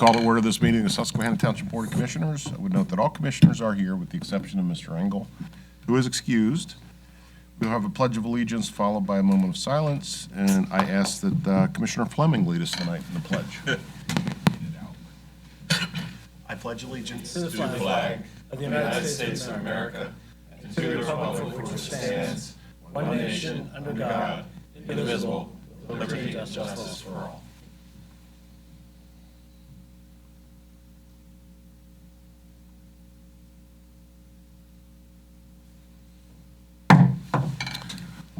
call to order this meeting of the Susquehanna Township Board of Commissioners. I would note that all commissioners are here with the exception of Mr. Engel, who is excused. We'll have a pledge of allegiance followed by a moment of silence, and I ask that Commissioner Fleming lead us tonight in the pledge. I pledge allegiance to the flag of the United States of America and to the republic for which it stands, one nation, under God, indivisible, with liberty and justice for all.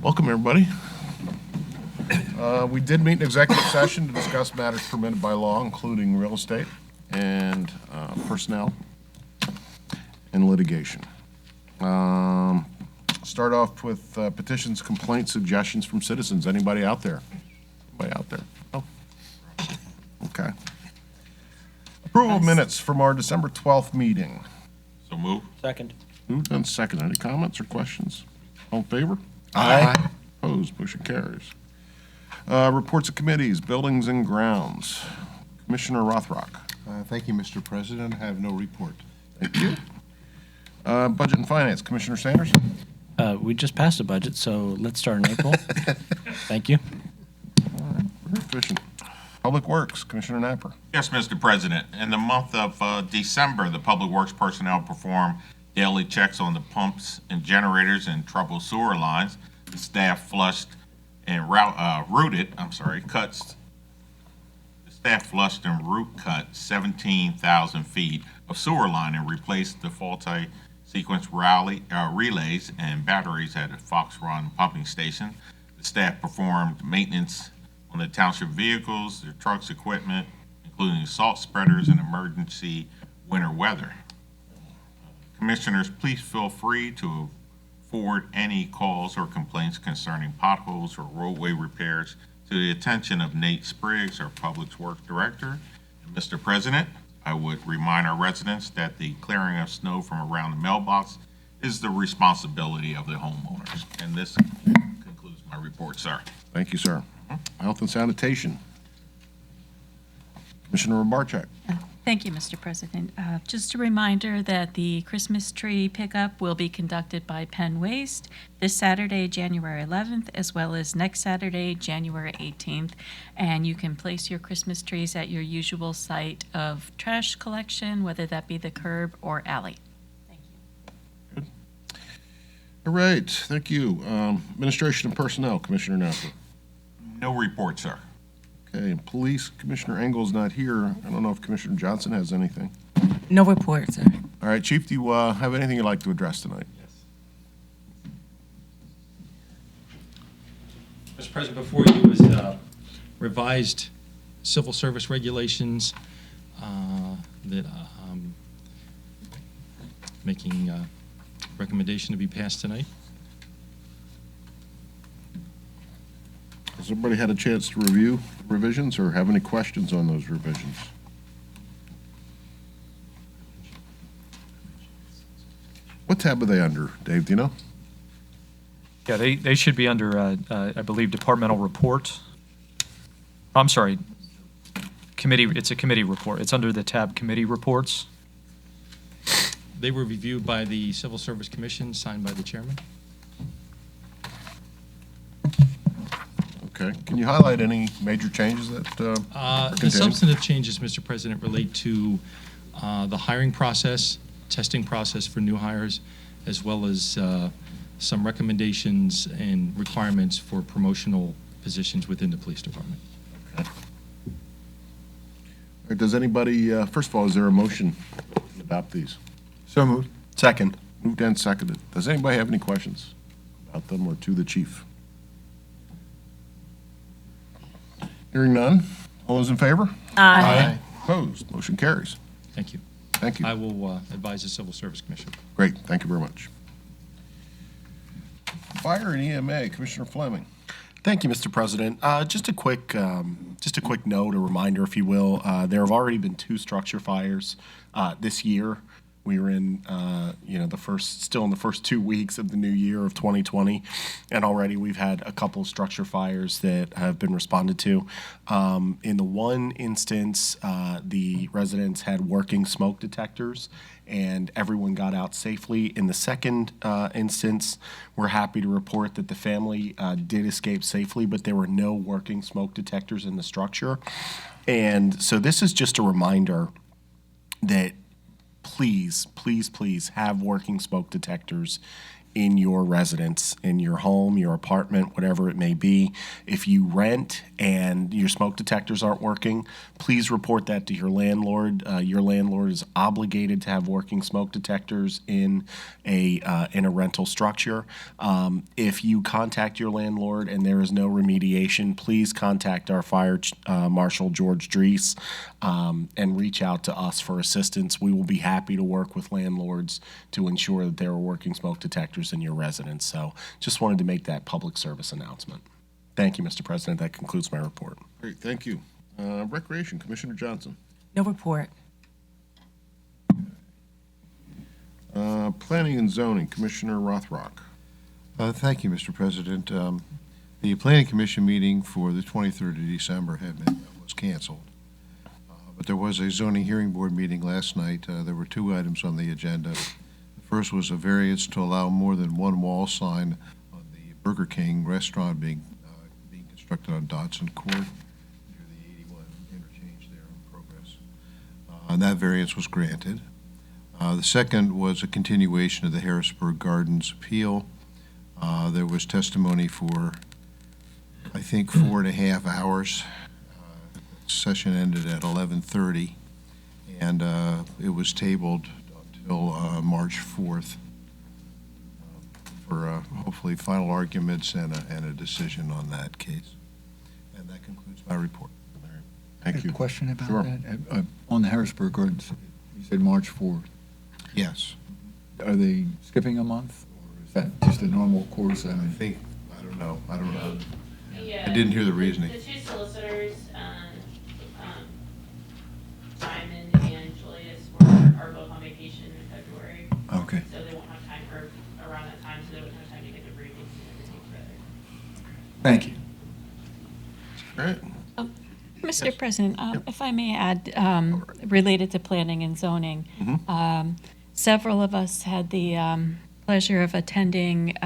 Welcome, everybody. We did meet in executive session to discuss matters permitted by law, including real estate and personnel and litigation. Start off with petitions, complaints, suggestions from citizens. Anybody out there? Anybody out there? Oh, okay. Approval of minutes from our December 12th meeting. So move. Second. Moved and seconded. Any comments or questions? All in favor? Aye. Opposed? Motion carries. Reports of committees, buildings and grounds. Commissioner Rothrock. Thank you, Mr. President. I have no report. Thank you. Budget and Finance, Commissioner Sanders. We just passed a budget, so let's start in April. Thank you. Very efficient. Public Works, Commissioner Napper. Yes, Mr. President. In the month of December, the Public Works personnel performed daily checks on the pumps and generators and troubled sewer lines. The staff flushed and cuts. The staff flushed and root cut 17,000 feet of sewer line and replaced the faulty sequence relays and batteries at a Fox Run pumping station. The staff performed maintenance on the township vehicles, their trucks, equipment, including salt spreaders and emergency winter weather. Commissioners, please feel free to forward any calls or complaints concerning potholes or roadway repairs to the attention of Nate Spriggs, our Public Works Director. And Mr. President, I would remind our residents that the clearing of snow from around the mailbox is the responsibility of the homeowners. And this concludes my report, sir. Thank you, sir. Health and Sanitation. Commissioner Barczyk. Thank you, Mr. President. Just a reminder that the Christmas tree pickup will be conducted by Penn Waste this Saturday, January 11th, as well as next Saturday, January 18th. And you can place your Christmas trees at your usual site of trash collection, whether that be the curb or alley. Thank you. Good. All right, thank you. Administration and Personnel, Commissioner Napper. No report, sir. Okay, and Police, Commissioner Engel's not here. I don't know if Commissioner Johnson has anything. No report, sir. All right, Chief, do you have anything you'd like to address tonight? Mr. President, before you is revised civil service regulations that making a recommendation to be passed tonight. Has everybody had a chance to review the revisions or have any questions on those revisions? What tab are they under, Dave, do you know? Yeah, they should be under, I believe, departmental report. I'm sorry, committee, it's a committee report. It's under the tab committee reports. They were reviewed by the Civil Service Commission, signed by the chairman. Okay, can you highlight any major changes that are The contained? substantive changes, Mr. President, relate to the hiring process, testing process for new hires, as well as some recommendations and requirements for promotional positions within the police department. Okay. All right, does anybody, first of all, is there a motion to adopt these? So moved. Second. Moved and seconded. Does anybody have any questions about them or to the chief? Hearing none. All those in favor? Aye. Opposed? Motion carries. Thank you. Thank you. I will advise the Civil Service Commission. Great. Thank you very much. Fire and EMA, Commissioner Fleming. Thank you, Mr. President. Just a quick note, a reminder, if you will. There have already been 2 structure fires this year. We were in, still in the first 2 weeks of the new year of 2020, and already we've had a couple of structure fires that have been responded to. In the one instance, the residents had working smoke detectors, and everyone got out safely. In the second instance, we're happy to report that the family did escape safely, but there were no working smoke detectors in the structure. And so this is just a reminder that please, please, please have working smoke detectors in your residence, in your home, your apartment, whatever it may be. If you rent and your smoke detectors aren't working, please report that to your landlord. Your landlord is obligated to have working smoke detectors in a rental structure. If you contact your landlord and there is no remediation, please contact our fire marshal, George Drees, and reach out to us for assistance. We will be happy to work with landlords to ensure that there are working smoke detectors in your residence. So just wanted to make that public service announcement. Thank you, Mr. President. That concludes my report. Great, thank you. Recreation, Commissioner Johnson. No report. Planning and Zoning, Commissioner Rothrock. Thank you, Mr. President. The Planning Commission meeting for the 23rd of December was canceled. But there was a zoning hearing board meeting last night. There were 2 items on the agenda. The first was a variance to allow more than one wall sign on the Burger King restaurant being constructed on Dodson Court near the 81 interchange there in progress. And that variance was granted. The second was a continuation of the Harrisburg Gardens appeal. There was testimony for, I think, 4.5 hours. Session ended at 11:30, and it was tabled until March 4th for hopefully final arguments and a decision on that case. And that concludes my report. Thank you. Question about Sure. that? On the Harrisburg Gardens, you said March 4th. Yes. Are they skipping a month, or is that just a normal course? I don't know. Yeah, I didn't hear the reasoning. The 2 solicitors, Simon and Julius, are both on vacation in February. Okay. So they won't have time around that time, so they won't have time to get the briefings and everything together. Thank you. All right. Mr. President, if I may add, related to planning and zoning, several of us had the pleasure of attending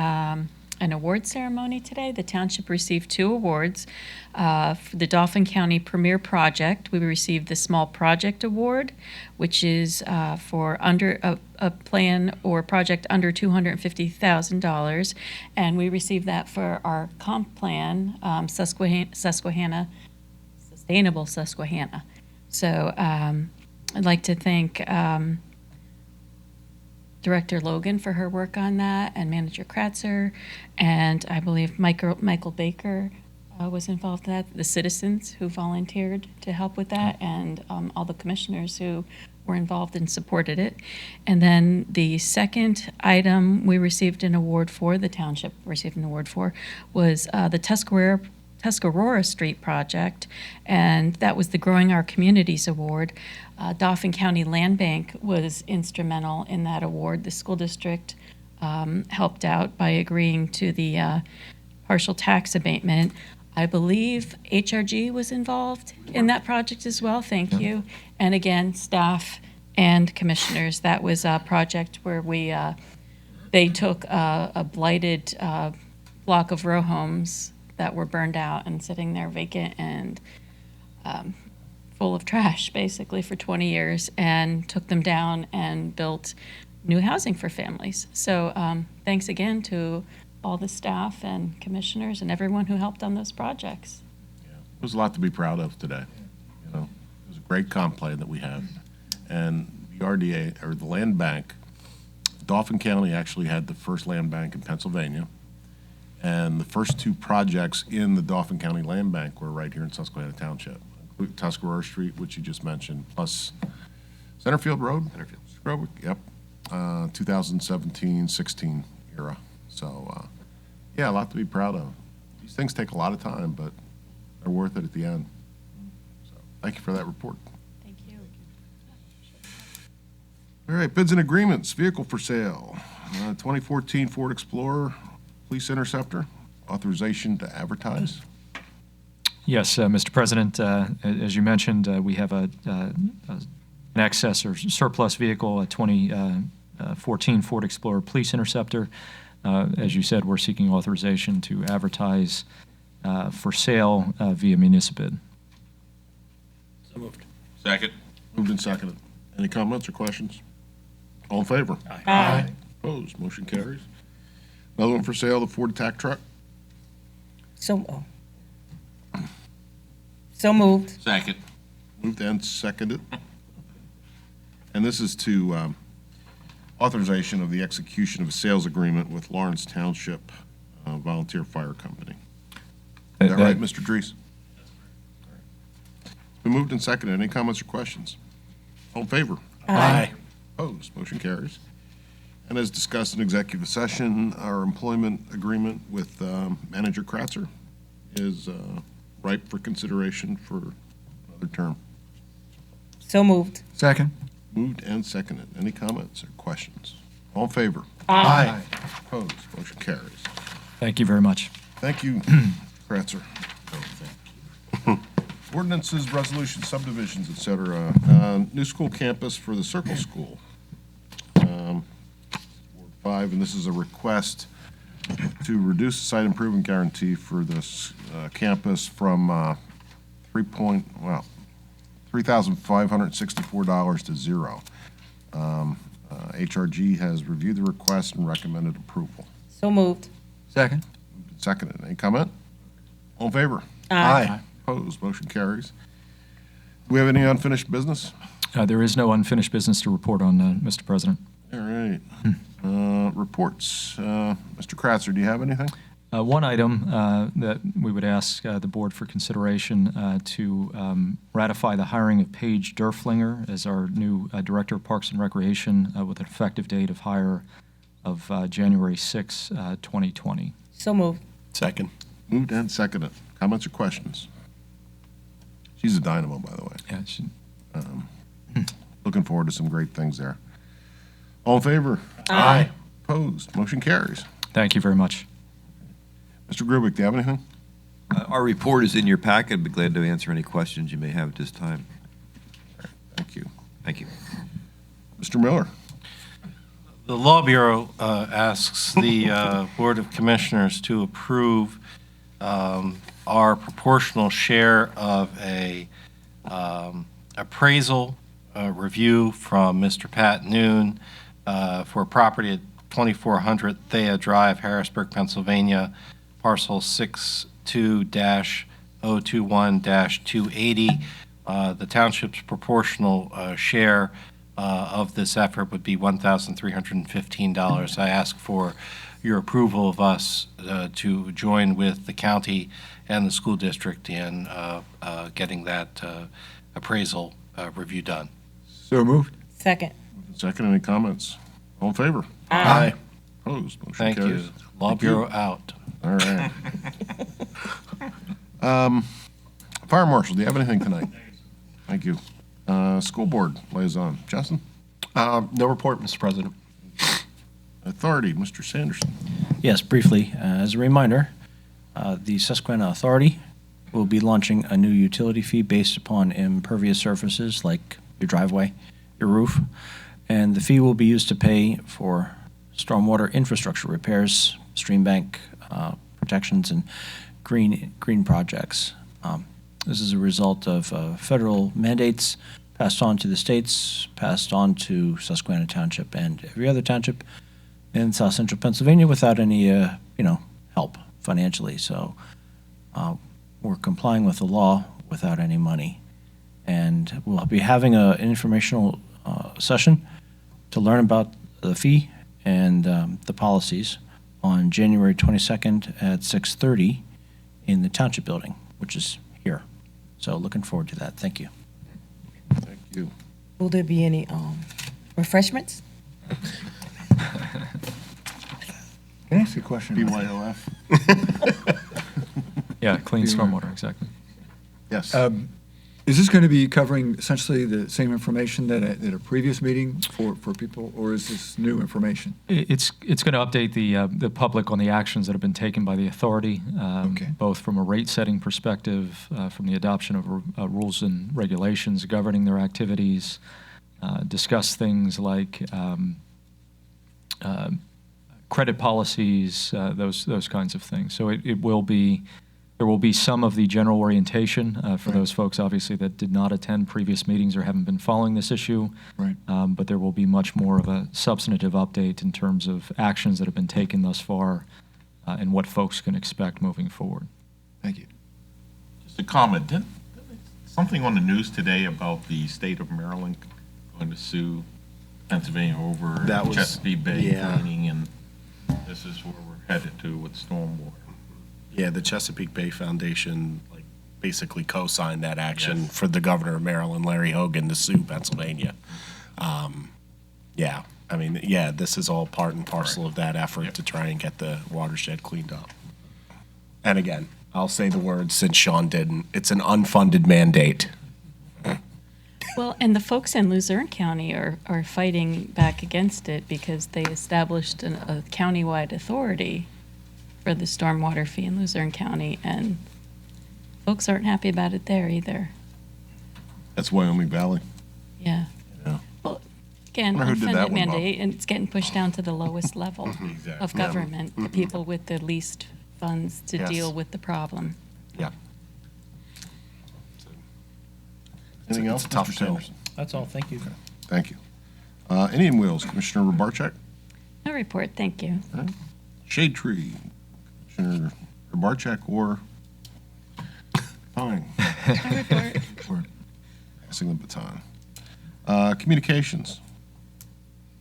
an award ceremony today. The township received 2 awards. For the Dauphin County Premier Project, we received the Small Project Award, which is for under a plan or project under $250,000, and we received that for our comp plan, Susquehanna Sustainable Susquehanna. So I'd like to thank Director Logan for her work on that, and Manager Kratzer, and I believe Michael Baker was involved in that, the citizens who volunteered to help with that, and all the commissioners who were involved and supported it. And then the second item we received an award for, the township received an award for, was the Tuscarora Street project, and that was the Growing Our Communities Award. Dauphin County Land Bank was instrumental in that award. The school district helped out by agreeing to the partial tax abatement. I believe HRG was involved in that project as well. Thank you. And again, staff and commissioners. That was a project where they took a blighted block of row homes that were burned out and sitting there vacant and full of trash, basically, for 20 years, and took them down and built new housing for families. So thanks again to all the staff and commissioners and everyone who helped on those projects. There's a lot to be proud of today. You know, it was a great comp plan that we had. And the RDA, or the land bank, Dauphin County actually had the first land bank in Pennsylvania. And the first 2 projects in the Dauphin County Land Bank were right here in Susquehanna Township. Tuscarora Street, which you just mentioned, plus Centerfield Road. Centerfield. Yep. 2017-16 era. So, yeah, a lot to be proud of. These things take a lot of time, but they're worth it at the end. So, thank you for that report. Thank you. All right, bids and agreements, vehicle for sale. 2014 Ford Explorer, Police Interceptor, authorization to advertise. Yes, Mr. President, as you mentioned, we have an excess or surplus vehicle, a 2014 Ford Explorer Police Interceptor. As you said, we're seeking authorization to advertise for sale via municipal bid. So moved. Second. Moved and seconded. Any comments or questions? All in favor? Aye. Opposed, motion carries. Another one for sale, the Ford Tac Truck. So moved. Second. Moved and seconded. And this is to authorization of the execution of a sales agreement with Lawrence Township Volunteer Fire Company. Is that right, Mr. Dries? It's been moved and seconded. Any comments or questions? All in favor? Aye. Opposed, motion carries. And as discussed in executive session, our employment agreement with Manager Kratzer is ripe for consideration for another term. So moved. Second. Moved and seconded. Any comments or questions? All in favor? Aye. Opposed, motion carries. Thank you very much. Thank you, Kratzer. Ordinances, resolutions, subdivisions, et cetera. New school campus for the Circle School. Ward 5, and this is a request to reduce the site improvement guarantee for this campus from $3,564 to zero. HRG has reviewed the request and recommended approval. So moved. Second. Seconded. Any comment? All in favor? Aye. Opposed, motion carries. Do we have any unfinished business? There is no unfinished business to report on, Mr. President. All right. Reports. Mr. Kratzer, do you have anything? One item that we would ask the board for consideration to ratify the hiring of Paige Derflinger as our new Director of Parks and Recreation with an effective date of hire of January 6, 2020. So moved. Second. Moved and seconded. Comments or questions? She's a dynamo, by the way. Yeah, Looking forward to some great things there. All in favor? Aye. Opposed, motion carries. Thank you very much. Mr. Grubik, do you have anything? Our report is in your packet. I'd be glad to answer any questions you may have at this time. Thank you. Thank you. Mr. Miller? The Law Bureau asks the Board of Commissioners to approve our proportional share of a appraisal review from Mr. Pat Noon for property at 2400 Thea Drive, Harrisburg, Pennsylvania, parcel 62-021-280. The township's proportional share of this effort would be $1,315. I ask for your approval of us to join with the county and the school district in getting that appraisal review done. So moved. Second. Second, any comments? All in favor? Aye. Opposed, motion Thank carries. you. Law Bureau out. All right. Fire Marshal, do you have anything tonight? Thank you. School Board Liaison, Justin? No report, Mr. President. Authority, Mr. Sanderson. Yes, briefly, as a reminder, the Susquehanna Authority will be launching a new utility fee based upon impervious surfaces like your driveway, your roof, and the fee will be used to pay for stormwater infrastructure repairs, stream bank protections, and green projects. This is a result of federal mandates passed on to the states, passed on to Susquehanna Township and every other township in South Central Pennsylvania without any, help financially. So we're complying with the law without any money. And we'll be having an informational session to learn about the fee and the policies on January 22nd at 6:30 in the Township Building, which is here. So looking forward to that. Thank you. Thank you. Will there be any refreshments? Can I ask a question? BYOF? Yeah, clean stormwater, exactly. Yes. Is this going to be covering essentially the same information that at a previous meeting for people, or is this new information? It's going to update the public on the actions that have been taken by the authority, Okay. both from a rate-setting perspective, from the adoption of rules and regulations governing their activities, discuss things like credit policies, those kinds of things. So it will be. There will be some of the general orientation for those folks, obviously, that did not attend previous meetings or haven't been following this issue. Right. But there will be much more of a substantive update in terms of actions that have been taken thus far and what folks can expect moving forward. Thank you. Just a comment, didn't something on the news today about the state of Maryland going to sue Pennsylvania over That was- Chesapeake Bay yeah. cleaning, and this is where we're headed to with stormwater. Yeah, the Chesapeake Bay Foundation, like, basically co-signed that action Yes. for the governor of Maryland, Larry Hogan, to sue Pennsylvania. Yeah, I mean, yeah, this is all part and parcel of that effort to try and get the watershed cleaned up. And again, I'll say the words since Sean didn't, it's an unfunded mandate. Well, and the folks in Luzerne County are fighting back against it because they established a countywide authority for the stormwater fee in Luzerne County, and folks aren't happy about it there either. That's Wyoming Valley. Yeah. Yeah. Well, again, Wonder who did that unfunded one, Bob. mandate, and it's getting pushed down to the lowest level Exactly. of government, the people with the least funds to Yes. deal with the problem. Yeah. Anything It's else, a tough Mr. pill. Sanderson? That's all. Thank you. Thank you. Indian Wheels, Commissioner Rabarchak. No report, thank you. Shade Tree, Commissioner Rabarchak or Pine. No report. Passing the baton. Communications,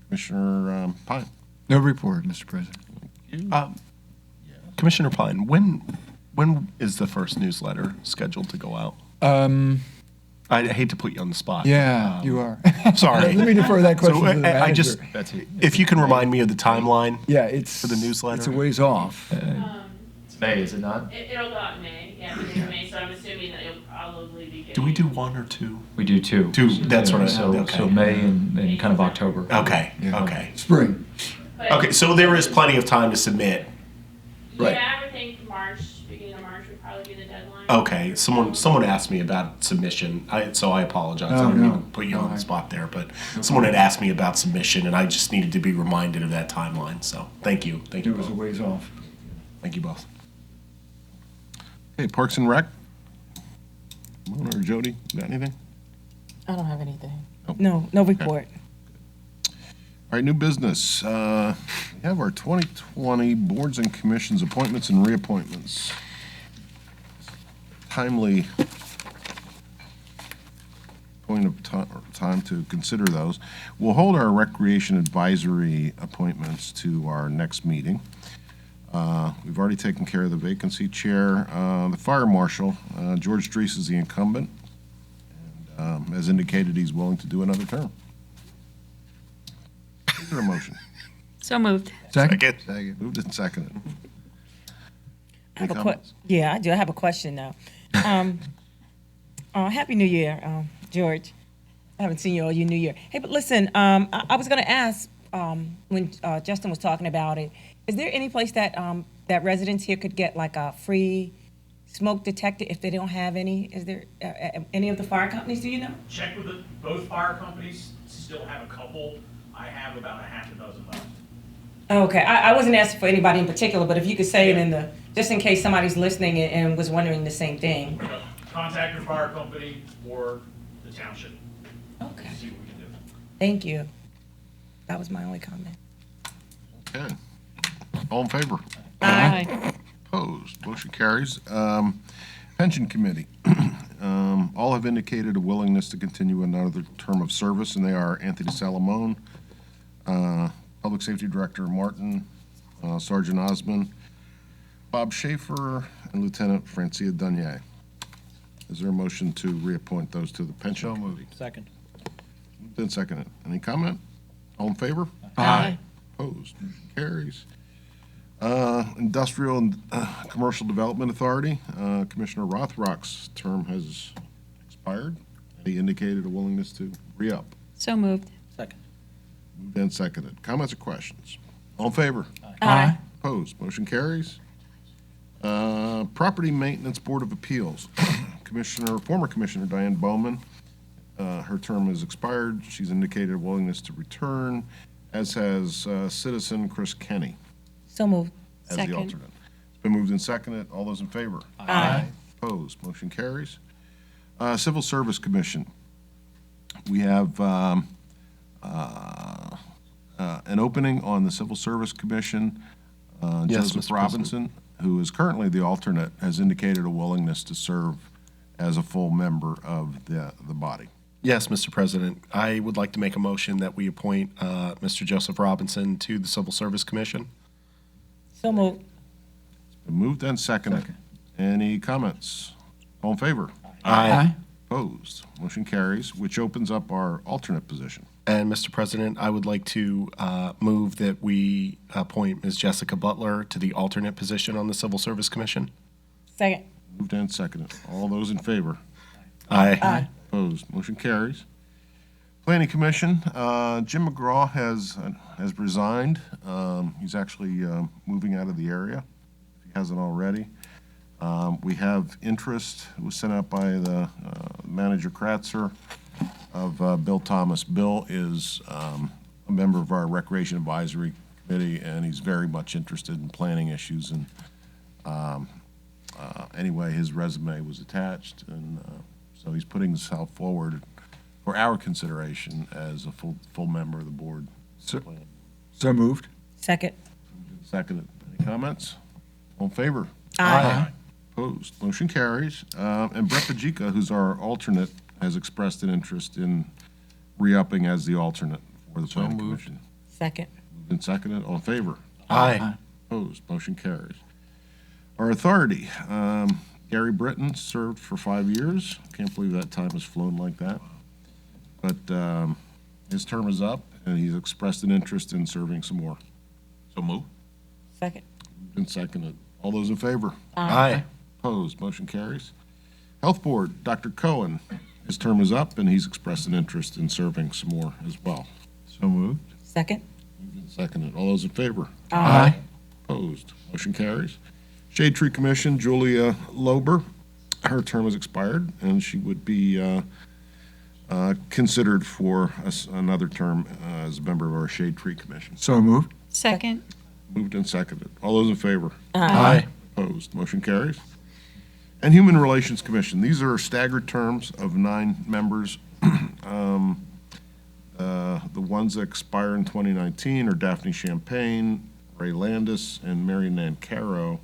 Commissioner Pine. No report, Mr. President. Commissioner Pine, when is the first newsletter scheduled to go out? I hate to put you on the spot. Yeah, you are. Sorry. Let me defer that question to the I just, manager. if you can remind me of the timeline. Yeah, it's for the newsletter? It's a ways off. It's May, is it not? It'll go out in May, yeah, beginning of May, so I'm assuming that it'll probably be getting. Do we do one or two? We do two. Two, that's what I So, said, okay. so May and kind of October. Okay, Yeah. okay. Spring. But- Okay, so there is plenty of time to submit. Right. Yeah, I would think March, beginning of March would probably be the deadline. Okay, someone asked me about submission, so I apologize. I Oh, didn't mean to no. put you on the Alright. spot there, but someone had asked me about submission, and I just needed to be reminded of that timeline, so thank you. Thank you It was a both. ways off. Thank you both. Okay, Parks and Rec. Mona or Jody, got anything? I don't have anything. Nope. No report. All right, new business. We have our 2020 boards and commissions appointments and reappointments. Timely point of time to consider those. We'll hold our recreation advisory appointments to our next meeting. We've already taken care of the vacancy chair. The fire marshal, George Drees is the incumbent. And as indicated, he's willing to do another term. Is there a motion? So moved. Second? Second. Moved and seconded. I have Any a comments? Yeah, I do. I have a question now. Happy New Year, George. I haven't seen you all year, New Year. Hey, but listen, I was going to ask when Justin was talking about it. Is there any place that that residents here could get like a free smoke detector if they don't have any? Is there any of the fire companies? Do you know? Check with both fire companies, still have a couple. I have about a half a dozen left. Okay, I wasn't asking for anybody in particular, but if you could say it in the just in case somebody's listening and was wondering the same thing. Contact your fire company or the township. Okay. See what we can do. Thank you. That was my only comment. Okay. All in favor? Aye. Opposed? Motion carries. Pension Committee. All have indicated a willingness to continue another term of service, and they are Anthony Salamone, Public Safety Director Martin, Sergeant Osmond, Bob Schaefer, and Lieutenant Francia Dunier. Is there a motion to reappoint those to the Pension Committee? Second. Moved and seconded. Any comment? All in favor? Aye. Opposed? Motion carries. Industrial and Commercial Development Authority, Commissioner Rothrock's term has expired, and he indicated a willingness to re-up. So moved. Second. Moved and seconded. Comments or questions? All in favor? Aye. Opposed? Motion carries. Property Maintenance Board of Appeals. Former Commissioner Diane Bowman, her term has expired. She's indicated a willingness to return, as has citizen Chris Kenny So moved. as the Second. alternate. It's been moved and seconded. All those in favor? Aye. Opposed? Motion carries. Civil Service Commission. We have an opening on the Civil Service Commission. Yes, Joseph Mr. Robinson, who is currently the alternate, has indicated a willingness to serve as a full member of the body. Yes, Mr. President. I would like to make a motion that we appoint Mr. Joseph Robinson to the Civil Service Commission. So moved. Been moved and seconded. Any comments? All in favor? Aye. Opposed? Motion carries, which opens up our alternate position. And, Mr. President, I would like to move that we appoint Ms. Jessica Butler to the alternate position on the Civil Service Commission. Second. Moved and seconded. All those in favor? Aye. Opposed? Motion carries. Planning Commission, Jim McGraw has resigned. He's actually moving out of the area, if he hasn't already. We have interest, it was sent out by the manager Kratzer of Bill Thomas. Bill is a member of our Recreation Advisory Committee, and he's very much interested in planning issues. And anyway, his resume was attached, and so he's putting himself forward for our consideration as a full member of the board. So moved. Second. Seconded. Any comments? All in favor? Aye. Opposed? Motion carries. And Brett Pajica, who's our alternate, has expressed an interest in re-upping as the alternate for the Planning Commission. Second. Moved and seconded. All in favor? Aye. Opposed? Motion carries. Our authority, Gary Britton served for 5 years. Can't believe that time has flown like that. But his term is up, and he's expressed an interest in serving some more. So move. Second. Moved and seconded. All those in favor? Aye. Opposed? Motion carries. Health Board, Dr. Cohen, his term is up, and he's expressed an interest in serving some more as well. So moved. Second. Moved and seconded. All those in favor? Aye. Opposed? Motion carries. Shade Tree Commission, Julia Lober, her term has expired, and she would be considered for another term as a member of our Shade Tree Commission. So moved. Second. Moved and seconded. All those in favor? Aye. Opposed? Motion carries. And Human Relations Commission, these are staggered terms of 9 members. The ones that expire in 2019 are Daphne Champagne, Ray Landis, and Mary Nan Caro,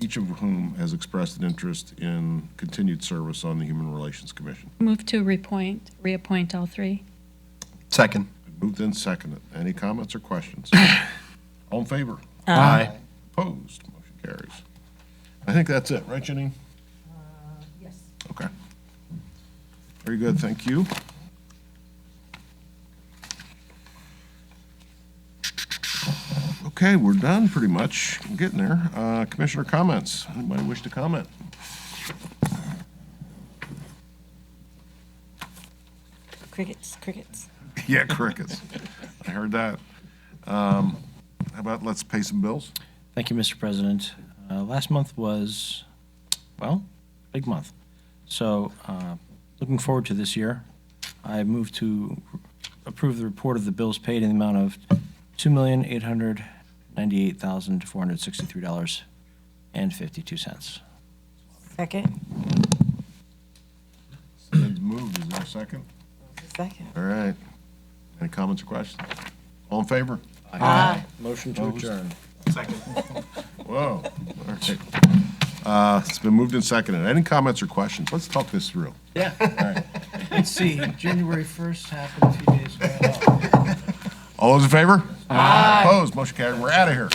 each of whom has expressed an interest in continued service on the Human Relations Commission. Move to reappoint all 3. Second. Moved and seconded. Any comments or questions? All in favor? Aye. Opposed? Motion carries. I think that's it, right, Janine? Yes. Okay. Very good, thank you. Okay, we're done pretty much. We're getting there. Commissioner comments. Anybody wish to comment? Crickets, crickets. Yeah, crickets. I heard that. How about let's pay some bills? Thank you, Mr. President. Last month was, well, big month. So looking forward to this year. I move to approve the report of the bills paid in the amount of $2,898,463.52. Second. It's moved. Is there a second? Second. All right. Any comments or questions? All in favor? Aye. Motion to adjourn. Whoa. All right. It's been moved and seconded. Any comments or questions? Let's talk this through. Yeah. Let's see, January 1st happened a few days ago. All those in favor? Aye. Opposed? Motion carried. We're out of here.